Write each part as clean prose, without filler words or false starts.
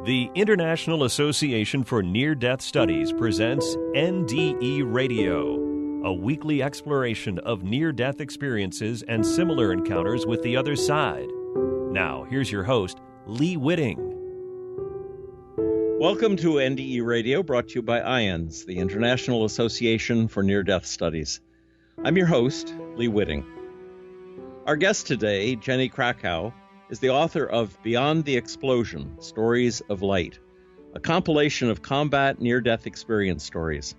The International Association for Near-Death Studies presents NDE Radio, a weekly exploration of near-death experiences and similar encounters with the other side. Now, here's your host, Lee Witting. Welcome to NDE Radio, brought to you by IANDS, the International Association for Near-Death Studies. I'm your host, Lee Witting. Our guest today, Genny Krackau, is the author of Beyond the Explosion, Stories of Light, a compilation of combat near-death experience stories.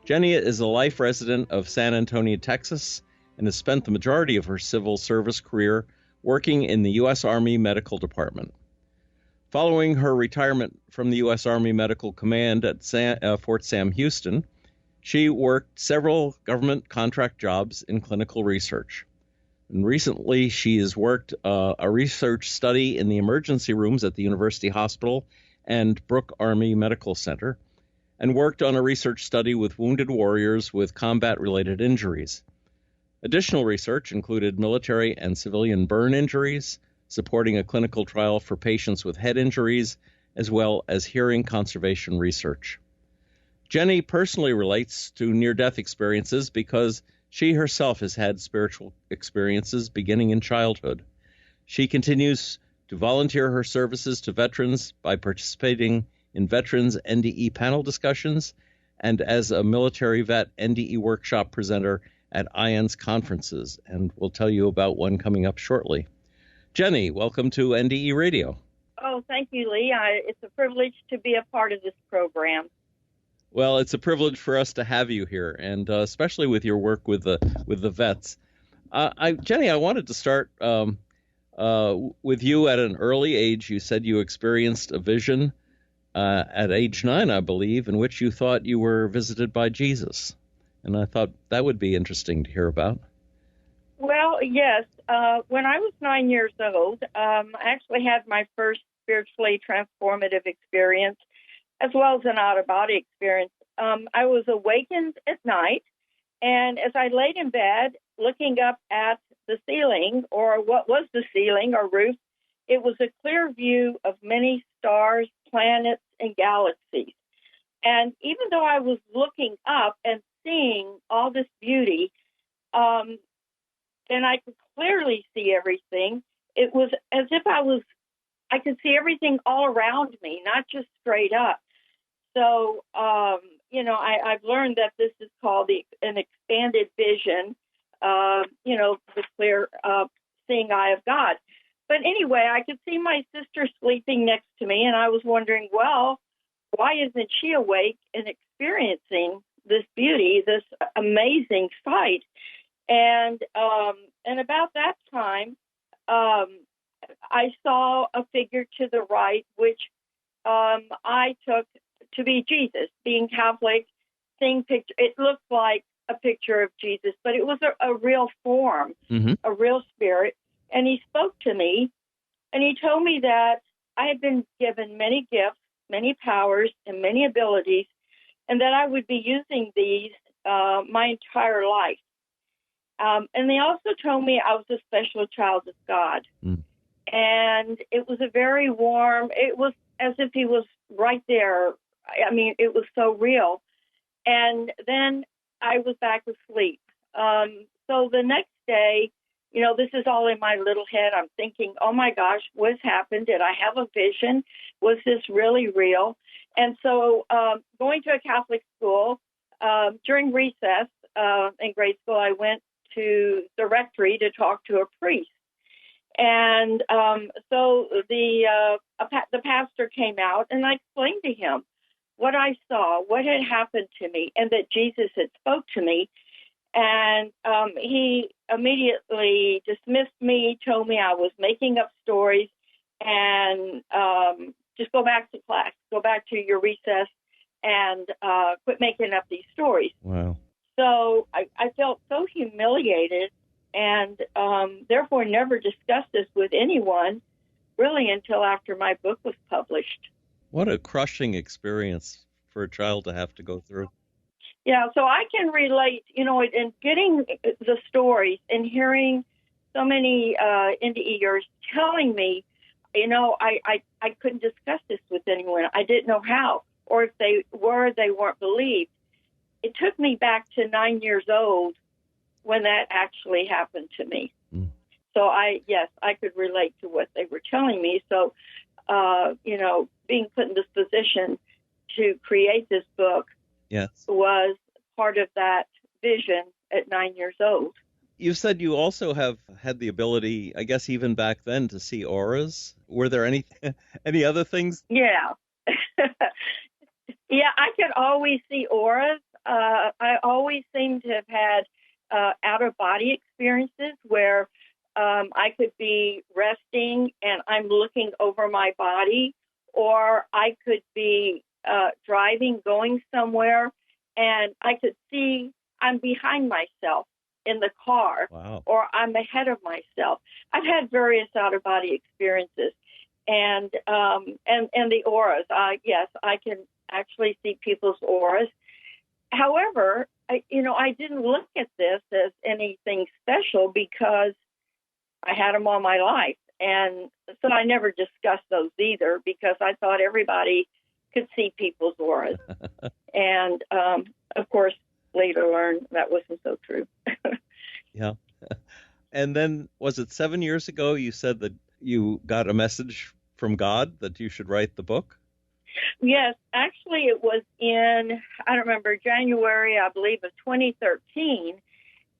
Genny is a life resident of San Antonio, Texas, and has spent the majority of her civil service career working in the U.S. Army Medical Department. Following her retirement from the U.S. Army Medical Command at Fort Sam Houston, she worked several government contract jobs in clinical research. And recently, she has worked a research study in the emergency rooms at the University Hospital and Brooke Army Medical Center, and worked on a research study with wounded warriors with combat-related injuries. Additional research included military and civilian burn injuries, supporting a clinical trial for patients with head injuries, as well as hearing conservation research. Genny personally relates to near-death experiences because she herself has had spiritual experiences beginning in childhood. She continues to volunteer her services to veterans by participating in Veterans NDE panel discussions and as a military vet NDE workshop presenter at IANDS conferences, and we'll tell you about one coming up shortly. Genny, welcome to NDE Radio. Oh, thank you, Lee. It's a privilege to be a part of this program. Well, it's a privilege for us to have you here, and especially with your work with the vets. Genny, I wanted to start with you at an early age. You said you experienced a vision at age 9, I believe, in which you thought you were visited by Jesus. And I thought that would be interesting to hear about. Well, yes. When I was 9 years old, I actually had my first spiritually transformative experience, as well as an out-of-body experience. I was awakened at night, and as I laid in bed, looking up at the ceiling, or what was the ceiling or roof, it was a clear view of many stars, planets, and galaxies. And even though I was looking up and seeing all this beauty, and I could clearly see everything, it was as if I could see everything all around me, not just straight up. So, I've learned that this is called an expanded vision, the clear seeing eye of God. But anyway, I could see my sister sleeping next to me, and I was wondering, well, why isn't she awake and experiencing this beauty, this amazing sight? And about that time, I saw a figure to the right, which I took to be Jesus. Being Catholic, seeing picture, it looked like a picture of Jesus, but it was a real form, a real spirit. And he spoke to me, and he told me that I had been given many gifts, many powers, and many abilities, and that I would be using these my entire life. And they also told me I was a special child of God. And it was a very warm, it was as if he was right there. I mean, it was so real. And then I was back asleep. So the next day, this is all in my little head. I'm thinking, oh my gosh, what's happened? Did I have a vision? Was this really real? And so going to a Catholic school, during recess in grade school, I went to the rectory to talk to a priest. And so the pastor came out, and I explained to him what I saw, what had happened to me, and that Jesus had spoke to me. And he immediately dismissed me, told me I was making up stories, and just go back to class, go back to your recess, and quit making up these stories. Wow. So I felt so humiliated, and therefore never discussed this with anyone, really, until after my book was published. What a crushing experience for a child to have to go through. Yeah, so I can relate, in getting the stories and hearing so many NDEers telling me I couldn't discuss this with anyone. I didn't know how, or if they weren't believed. It took me back to 9 years old when that actually happened to me. Mm. So I could relate to what they were telling me. So, being put in this position to create this book was part of that vision at 9 years old. You said you also have had the ability, I guess even back then, to see auras. Were there any other things? Yeah. Yeah, I could always see auras. I always seem to have had out-of-body experiences where I could be resting and I'm looking over my body, or I could be driving, going somewhere, and I could see I'm behind myself in the car, wow, or I'm ahead of myself. I've had various out-of-body experiences, and the auras. Yes, I can actually see people's auras. However, I didn't look at this as anything special because I had them all my life, and so I never discussed those either because I thought everybody could see people's auras. And of course, later learned that wasn't so true. Yeah. And then, was it 7 years ago you said that you got a message from God that you should write the book? Yes, actually it was in, I don't remember, January, I believe, of 2013.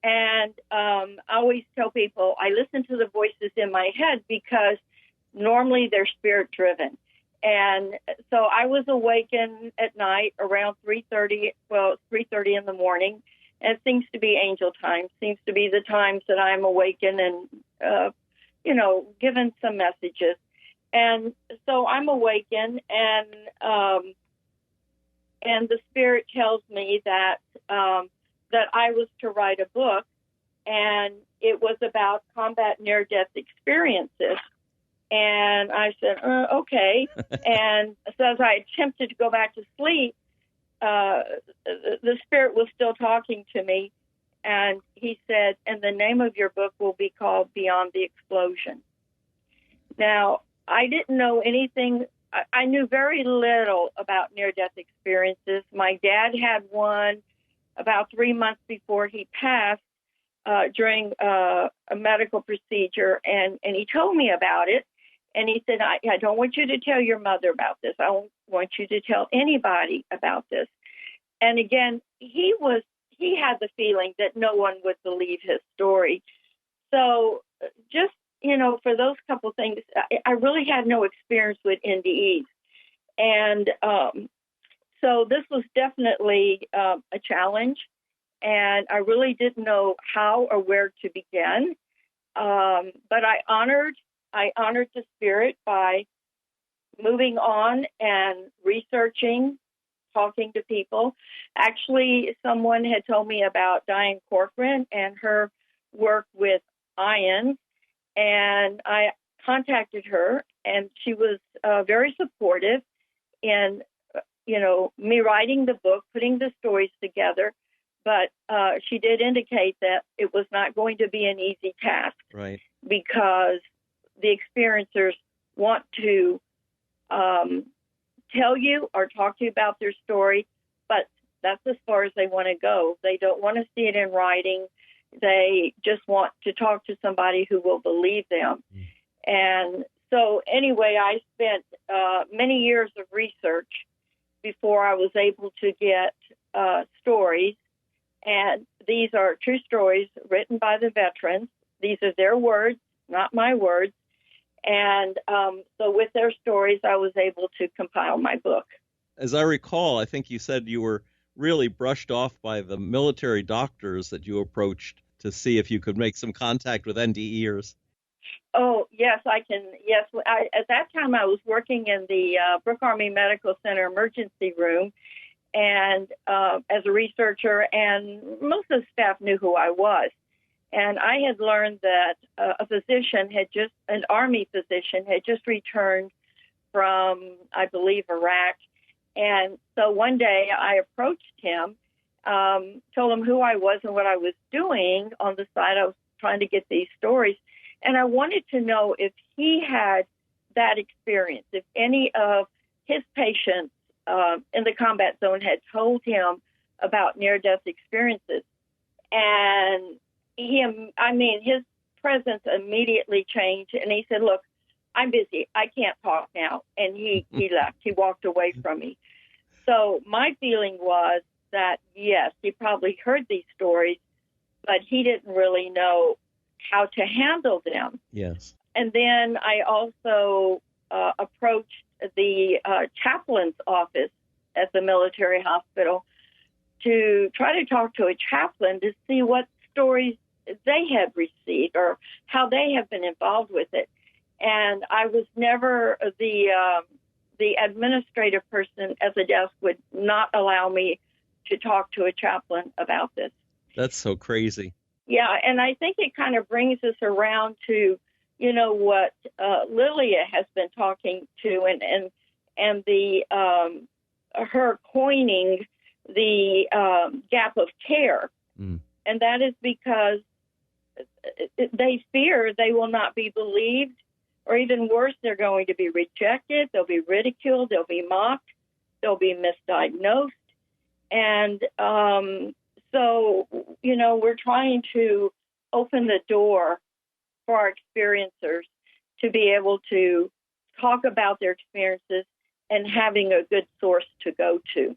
And I always tell people I listen to the voices in my head because normally they're spirit-driven. And so I was awakened at night around 3:30 in the morning. And it seems to be angel time, seems to be the times that I'm awakened and, given some messages. And so I'm awakened, and the Spirit tells me that I was to write a book, and it was about combat near-death experiences. And I said, okay. And so as I attempted to go back to sleep, the Spirit was still talking to me, and he said, and the name of your book will be called Beyond the Explosion. Now, I didn't know anything. I knew very little about near-death experiences. My dad had one about 3 months before he passed during a medical procedure, and he told me about it. And he said, I don't want you to tell your mother about this. I don't want you to tell anybody about this. And again, he had the feeling that no one would believe his story. So just, for those couple things, I really had no experience with NDEs. And so this was definitely a challenge. And I really didn't know how or where to begin. But I honored the Spirit by moving on and researching, talking to people. Actually, someone had told me about Diane Corcoran and her work with IANDS, and I contacted her, and she was very supportive in, me writing the book, putting the stories together. But she did indicate that it was not going to be an easy task, right? Because the experiencers want to tell you or talk to you about their story, but that's as far as they want to go. They don't want to see it in writing. They just want to talk to somebody who will believe them. And so anyway, I spent many years of research before I was able to get stories. And these are true stories written by the veterans. These are their words, not my words. And so with their stories, I was able to compile my book. As I recall, I think you said you were really brushed off by the military doctors that you approached to see if you could make some contact with NDEers. Oh, yes, I can. Yes, at that time I was working in the Brooke Army Medical Center emergency room, and as a researcher, and most of the staff knew who I was. And I had learned that an Army physician had just returned from, I believe, Iraq. And so one day I approached him, told him who I was and what I was doing on the side. I was trying to get these stories. And I wanted to know if he had that experience, if any of his patients in the combat zone had told him about near-death experiences, and his presence immediately changed, and he said, "Look, I'm busy. I can't talk now." And he left. He walked away from me. So my feeling was that, yes, he probably heard these stories, but he didn't really know how to handle them. Yes. And then I also approached the chaplain's office at the military hospital to try to talk to a chaplain to see what stories they had received or how they have been involved with it. And I was never the administrative person at the desk would not allow me to talk to a chaplain about this. That's so crazy. Yeah, and I think it kind of brings us around to, what Lilia has been talking to, and the her coining the gap of care, and that is because they fear they will not be believed, or even worse, they're going to be rejected. They'll be ridiculed. They'll be mocked. They'll be misdiagnosed, and so we're trying to open the door for our experiencers to be able to talk about their experiences and having a good source to go to.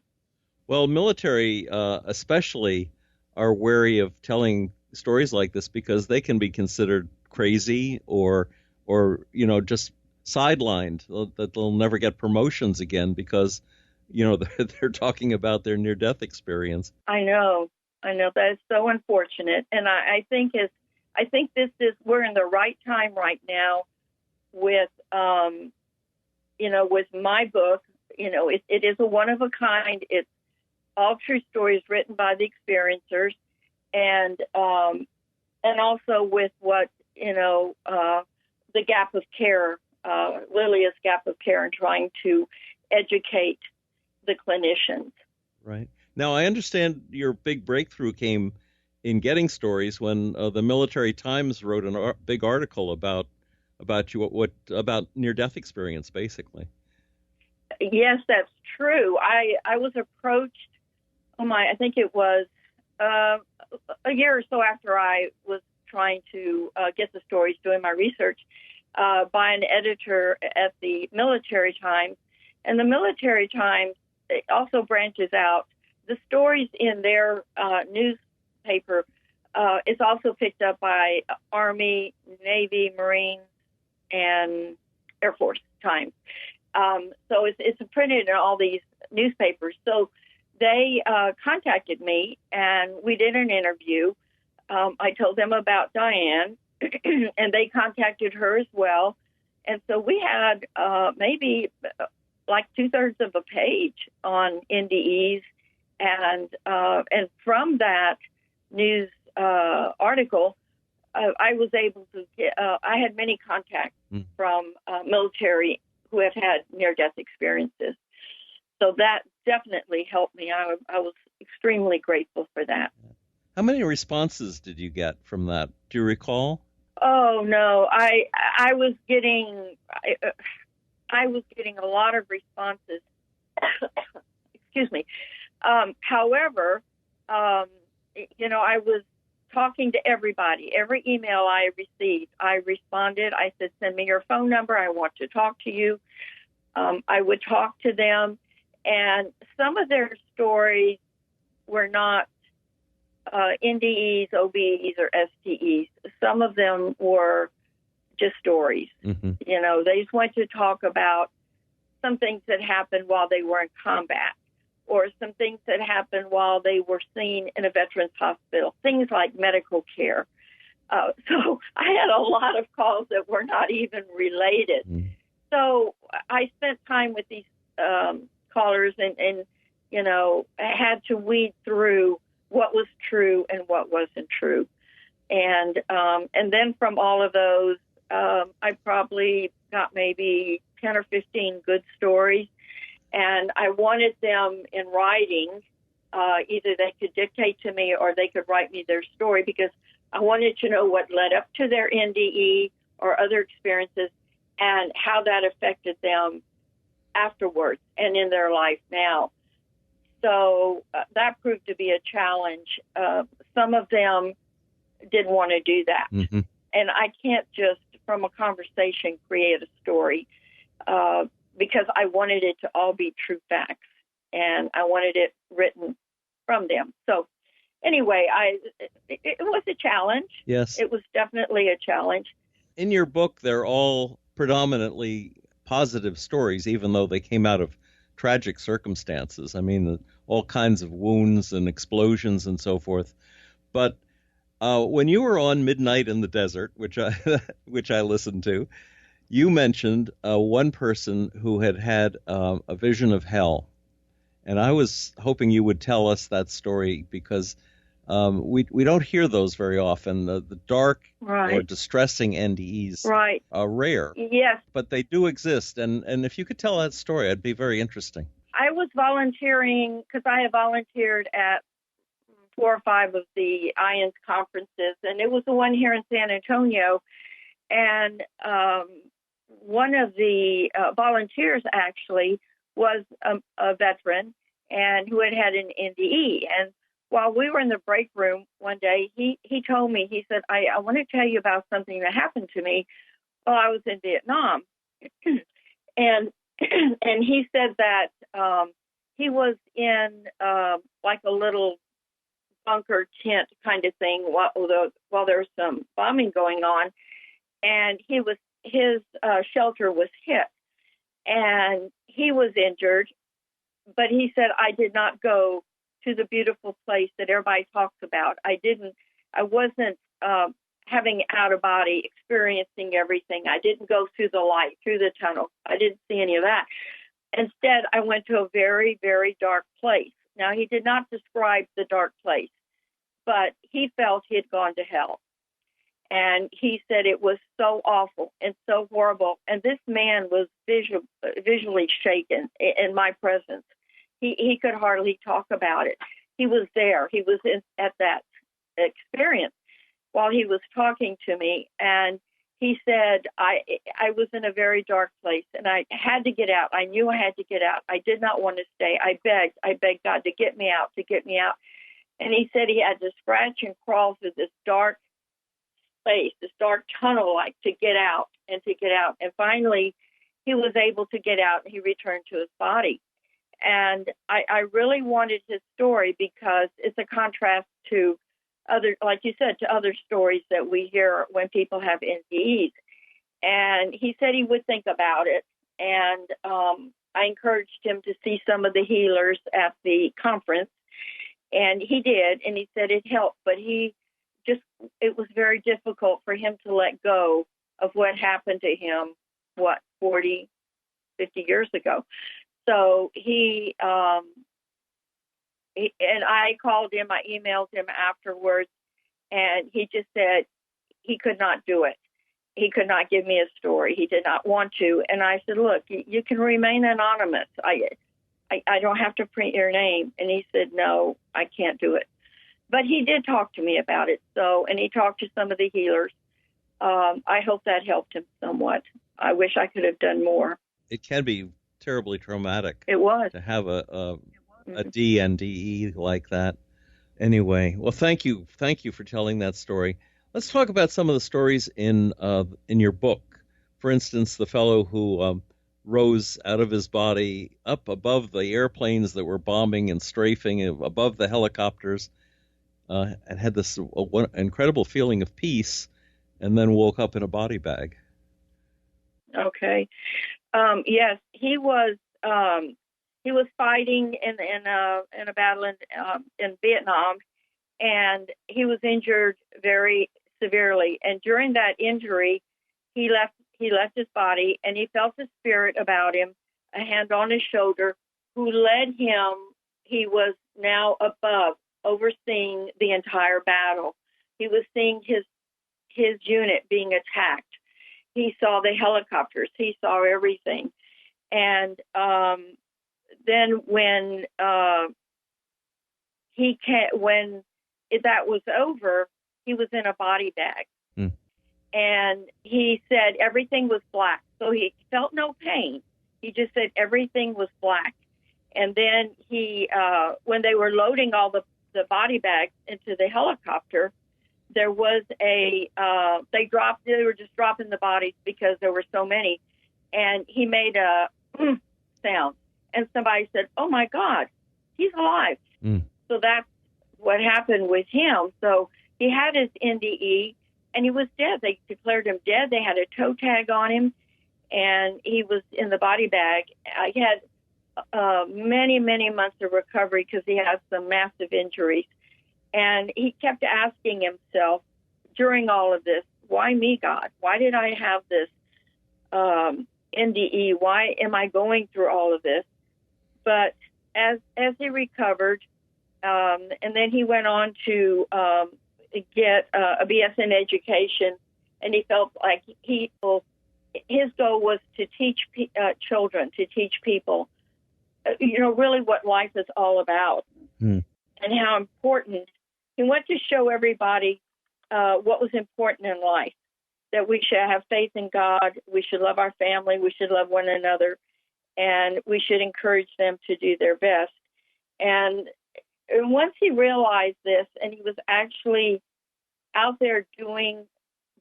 Well, military especially are wary of telling stories like this because they can be considered crazy or just sidelined, that they'll never get promotions again because, they're talking about their near-death experience. I know that is so unfortunate. And I think we're in the right time right now with, with my book. It is a one of a kind. It's all true stories written by the experiencers, and also with what, the gap of care, Lilia's gap of care, and trying to educate the clinicians. Right. Now, I understand your big breakthrough came in getting stories when the Military Times wrote a big article about you, about near-death experience, basically. Yes, that's true. I was approached, I think it was a year or so after I was trying to get the stories, doing my research, by an editor at the Military Times. And the Military Times also branches out. The stories in their newspaper is also picked up by Army, Navy, Marines, and Air Force Times. So it's printed in all these newspapers. So they contacted me, and we did an interview. I told them about Diane, and they contacted her as well. And so we had maybe like 2/3 of a page on NDEs, and from that news article, I was able to get, I had many contacts from military who have had near-death experiences. So that definitely helped me. I was extremely grateful for that. How many responses did you get from that? Do you recall? Oh no, I was getting a lot of responses. Excuse me. However, I was talking to everybody. Every email I received, I responded. I said, "Send me your phone number. I want to talk to you." I would talk to them, and some of their stories were not NDEs, OBEs, or STEs. Some of them were just stories. Mm-hmm. They just wanted to talk about some things that happened while they were in combat, or some things that happened while they were seen in a veterans hospital, things like medical care. So I had a lot of calls that were not even related. Mm-hmm. So I spent time with these callers and had to weed through what was true and what wasn't true. And then from all of those, I probably got maybe 10 or 15 good stories. And I wanted them in writing. Either they could dictate to me or they could write me their story, because I wanted to know what led up to their NDE or other experiences, and how that affected them afterwards and in their life now. So that proved to be a challenge. Some of them didn't want to do that. Mm-hmm. And I can't just, from a conversation, create a story because I wanted it to all be true facts, and I wanted it written from them. So anyway, it was a challenge. Yes. It was definitely a challenge. In your book, they're all predominantly positive stories, even though they came out of tragic circumstances. I mean, all kinds of wounds and explosions and so forth. But when you were on Midnight in the Desert, which I listened to, you mentioned one person who had a vision of hell. And I was hoping you would tell us that story because we don't hear those very often. The dark or distressing NDEs are rare. Yes. But they do exist. And if you could tell that story, it'd be very interesting. I was volunteering because I have volunteered at 4 or 5 of the IANDS conferences, and it was the one here in San Antonio. And one of the volunteers actually was a veteran and who had an NDE. And while we were in the break room one day, he told me, he said, I want to tell you about something that happened to me while I was in Vietnam. and he said that he was in like a little bunker tent kind of thing while there was some bombing going on, and his shelter was hit, and he was injured. But he said, I did not go to the beautiful place that everybody talks about. I wasn't having out of body, experiencing everything. I didn't go through the light, through the tunnel. I didn't see any of that. Instead, I went to a very, very dark place. Now, he did not describe the dark place, but he felt he had gone to hell. And he said it was so awful and so horrible. And this man was visually shaken in my presence. He could hardly talk about it. He was there. He was at that experience while he was talking to me. And he said, I was in a very dark place, and I had to get out. I knew I had to get out. I did not want to stay. I begged God to get me out, And he said he had to scratch and crawl through this dark space, this dark tunnel, like to get out. And finally, he was able to get out, and he returned to his body. And I really wanted his story because it's a contrast to other, like you said, to other stories that we hear when people have NDEs. And he said he would think about it. And I encouraged him to see some of the healers at the conference. And he did. And he said it helped. But it was very difficult for him to let go of what happened to him, 40, 50 years ago. So he and I called him, I emailed him afterwards, and he just said he could not do it. He could not give me a story. He did not want to. And I said, look, you can remain anonymous. I don't have to print your name. And he said, no, I can't do it. But he did talk to me about it. And he talked to some of the healers. I hope that helped him somewhat. I wish I could have done more. It can be terribly traumatic. It was. To have a DNDE like that. Anyway, well, thank you for telling that story. Let's talk about some of the stories in your book. For instance, the fellow who rose out of his body up above the airplanes that were bombing and strafing, above the helicopters, and had this incredible feeling of peace, and then woke up in a body bag. Okay. Yes, he was fighting in a battle in Vietnam, and he was injured very severely. And during that injury, he left his body, and he felt a spirit about him, a hand on his shoulder, who led him. He was now above, overseeing the entire battle. He was seeing his unit being attacked. He saw the helicopters. He saw everything. And then when that was over, he was in a body bag. And he said everything was black. So he felt no pain. He just said everything was black. And then when they were loading all the body bags into the helicopter, there was they were just dropping the bodies because there were so many. And he made a sound. And somebody said, "Oh, my God, he's alive." So that's what happened with him. So he had his NDE, and he was dead. They declared him dead. They had a toe tag on him, and he was in the body bag. He had many, many months of recovery because he had some massive injuries. And he kept asking himself during all of this, why me, God? Why did I have this NDE? Why am I going through all of this? But as he recovered, and then he went on to get a BS in education, and he felt like his goal was to teach children, to teach people, really what life is all about and how important. He wanted to show everybody what was important in life, that we should have faith in God, we should love our family, we should love one another, and we should encourage them to do their best. And once he realized this, and he was actually out there doing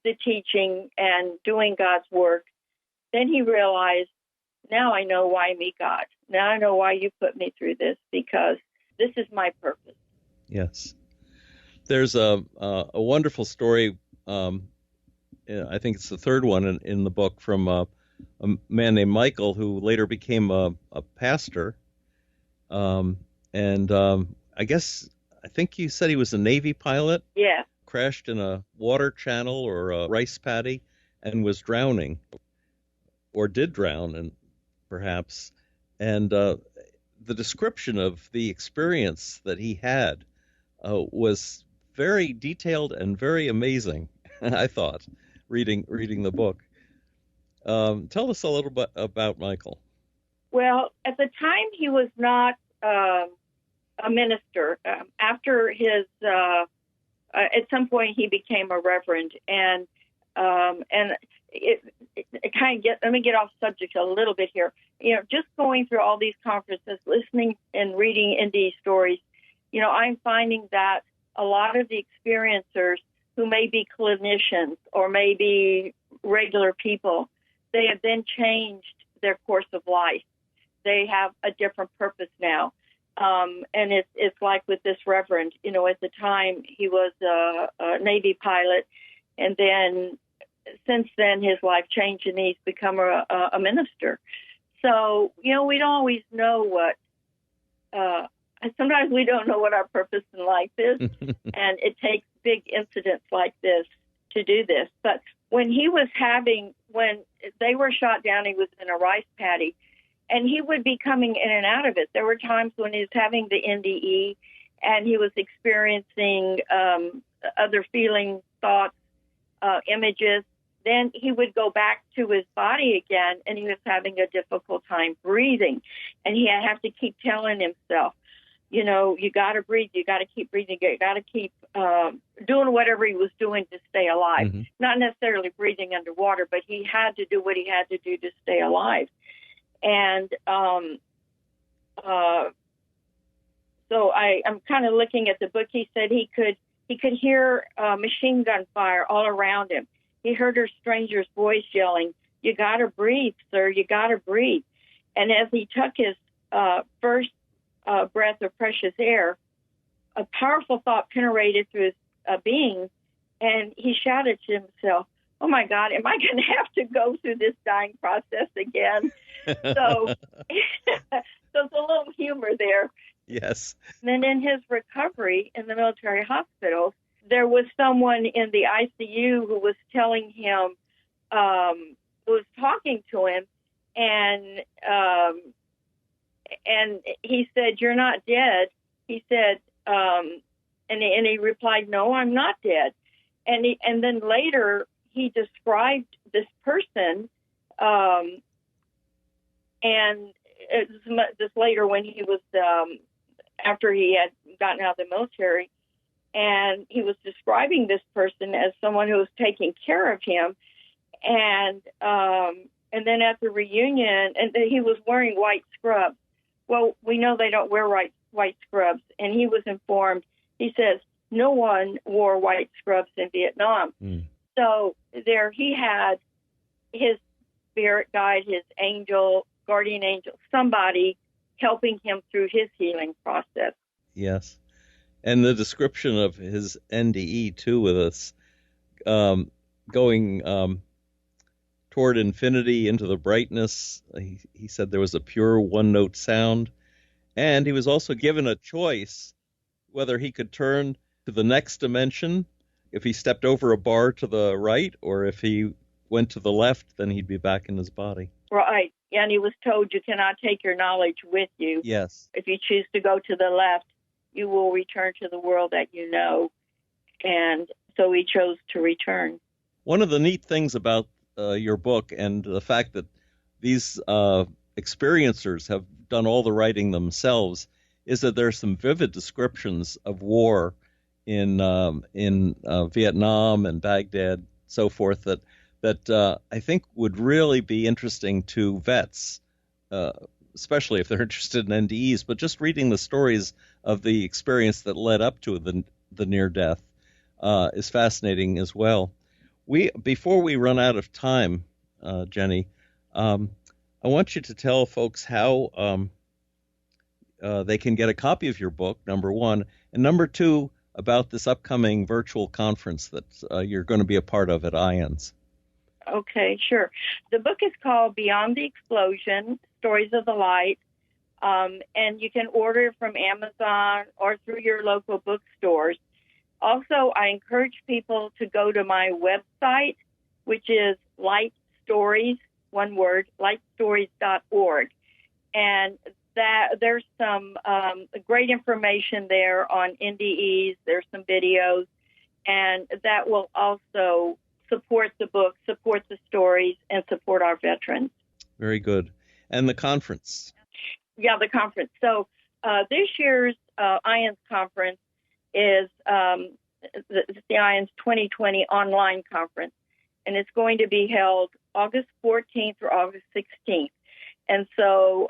the teaching and doing God's work, then he realized, now I know why me, God. Now I know why you put me through this, because this is my purpose. Yes. There's a wonderful story, I think it's the third one in the book, from a man named Michael, who later became a pastor. I think you said he was a Navy pilot. Yeah. Crashed in a water channel or a rice paddy and was drowning, or did drown, and perhaps. And the description of the experience that he had was very detailed and very amazing, I thought, reading the book. Tell us a little bit about Michael. Well, at the time he was not a minister. After his, at some point he became a reverend, and it kind of let me get off subject a little bit here. Just going through all these conferences, listening and reading NDE stories, I'm finding that a lot of the experiencers who may be clinicians or may be regular people, they have then changed their course of life. They have a different purpose now. And it's like with this reverend, at the time he was a Navy pilot, and then since then his life changed and he's become a minister. So, we don't always know what, sometimes we don't know what our purpose in life is, and it takes big incidents like this to do this. But when they were shot down, he was in a rice paddy, and he would be coming in and out of it. There were times when he was having the NDE, and he was experiencing other feelings, thoughts, images. Then he would go back to his body again, and he was having a difficult time breathing. And he'd have to keep telling himself, you got to breathe, you got to keep breathing, you got to keep doing whatever he was doing to stay alive. Mm-hmm. Not necessarily breathing underwater, but he had to do what he had to do to stay alive. And so I'm kind of looking at the book. He said he could hear machine gun fire all around him. He heard a stranger's voice yelling, "You got to breathe, sir, you got to breathe." And as he took his first breath of precious air, a powerful thought penetrated through his being, and he shouted to himself, "Oh, my God, am I going to have to go through this dying process again?" So there's a little humor there. Yes. And then in his recovery in the military hospitals, there was someone in the ICU who was telling him, who was talking to him, and he said, "You're not dead." He said, and he replied, "No, I'm not dead." And then later he described this person, and this later when he was after he had gotten out of the military, and he was describing this person as someone who was taking care of him, and And then at the reunion, and he was wearing white scrubs. Well, we know they don't wear white scrubs. And he was informed, he says, no one wore white scrubs in Vietnam. So there he had his spirit guide, his angel, guardian angel, somebody helping him through his healing process. Yes. And the description of his NDE, too, with us, going toward infinity into the brightness. He said there was a pure one-note sound. And he was also given a choice whether he could turn to the next dimension if he stepped over a bar to the right, or if he went to the left, then he'd be back in his body. Right. And he was told you cannot take your knowledge with you. Yes. If you choose to go to the left, you will return to the world that you know. And so he chose to return. One of the neat things about your book, and the fact that these experiencers have done all the writing themselves, is that there's some vivid descriptions of war in Vietnam and Baghdad, so forth, that I think would really be interesting to vets, especially if they're interested in NDEs. But just reading the stories of the experience that led up to the near death is fascinating as well. Before we run out of time, Genny, I want you to tell folks how they can get a copy of your book, number one, and number two, about this upcoming virtual conference that you're going to be a part of at IANDS. Okay, sure. The book is called Beyond the Explosion, Stories of the Light, and you can order it from Amazon or through your local bookstores. Also, I encourage people to go to my website, which is Light Stories, one word, lightstories.org. And there's some great information there on NDEs. There's some videos, and that will also support the book, support the stories, and support our veterans. Very good. And the conference? Yeah, the conference. So this year's IANDS conference is the IANDS 2020 online conference, and it's going to be held August 14th or August 16th. And so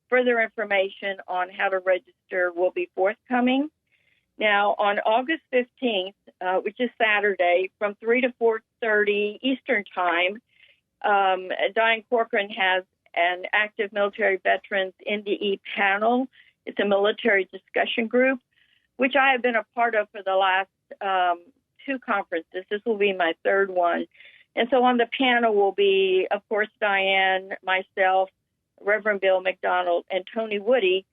further information on how to register will be forthcoming. Now, on August 15th, which is Saturday, from 3 to 4:30 Eastern Time, Diane Corcoran has an active military veterans NDE panel. It's a military discussion group, which I have been a part of for the last two conferences. This will be my third one. And so on the panel will be, of course, Diane, myself, Reverend Bill McDonald, and Tony Woody,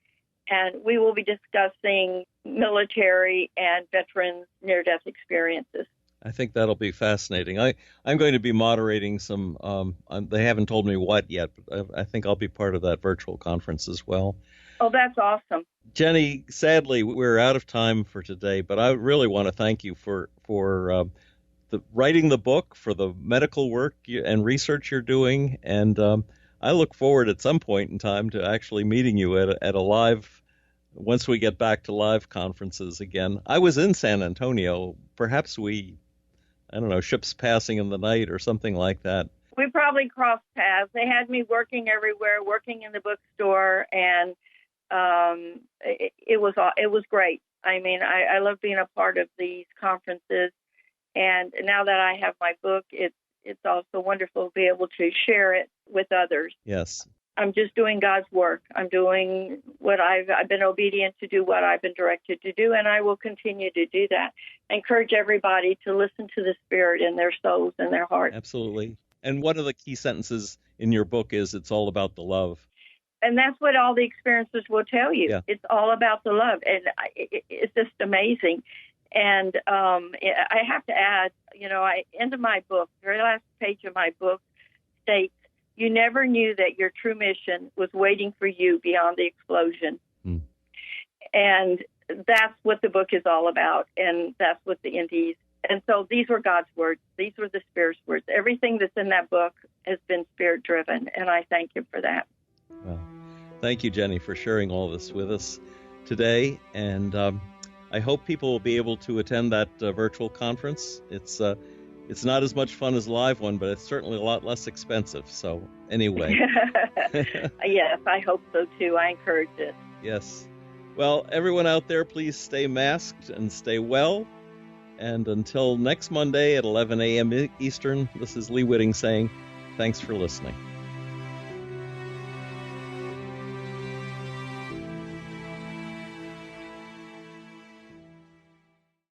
and we will be discussing military and veterans near-death experiences. I think that'll be fascinating. I'm going to be moderating some, they haven't told me what yet, but I think I'll be part of that virtual conference as well. Oh, that's awesome. Genny, sadly, we're out of time for today, but I really want to thank you for writing the book, for the medical work and research you're doing, and I look forward at some point in time to actually meeting you at a live, once we get back to live conferences again. I was in San Antonio. Perhaps ships passing in the night or something like that. We probably crossed paths. They had me working everywhere, working in the bookstore, and it was great. I mean, I love being a part of these conferences, and now that I have my book, it's also wonderful to be able to share it with others. Yes. I'm just doing God's work. I'm doing what I've been obedient to do what I've been directed to do, and I will continue to do that. I encourage everybody to listen to the Spirit in their souls and their hearts. Absolutely. And one of the key sentences in your book is it's all about the love. And that's what all the experiences will tell you. Yeah. It's all about the love, and it's just amazing. And I have to add, end of my book, the very last page of my book states, you never knew that your true mission was waiting for you beyond the explosion. And that's what the book is all about, and that's what the NDEs. And so these were God's words. These were the Spirit's words. Everything that's in that book has been Spirit-driven, and I thank Him for that. Well, thank you, Genny, for sharing all this with us today, and I hope people will be able to attend that virtual conference. It's It's not as much fun as a live one, but it's certainly a lot less expensive. So anyway. Yes, I hope so too. I encourage it. Yes. Well, everyone out there, please stay masked and stay well. And until next Monday at 11 a.m. Eastern, this is Lee Witting saying thanks for listening.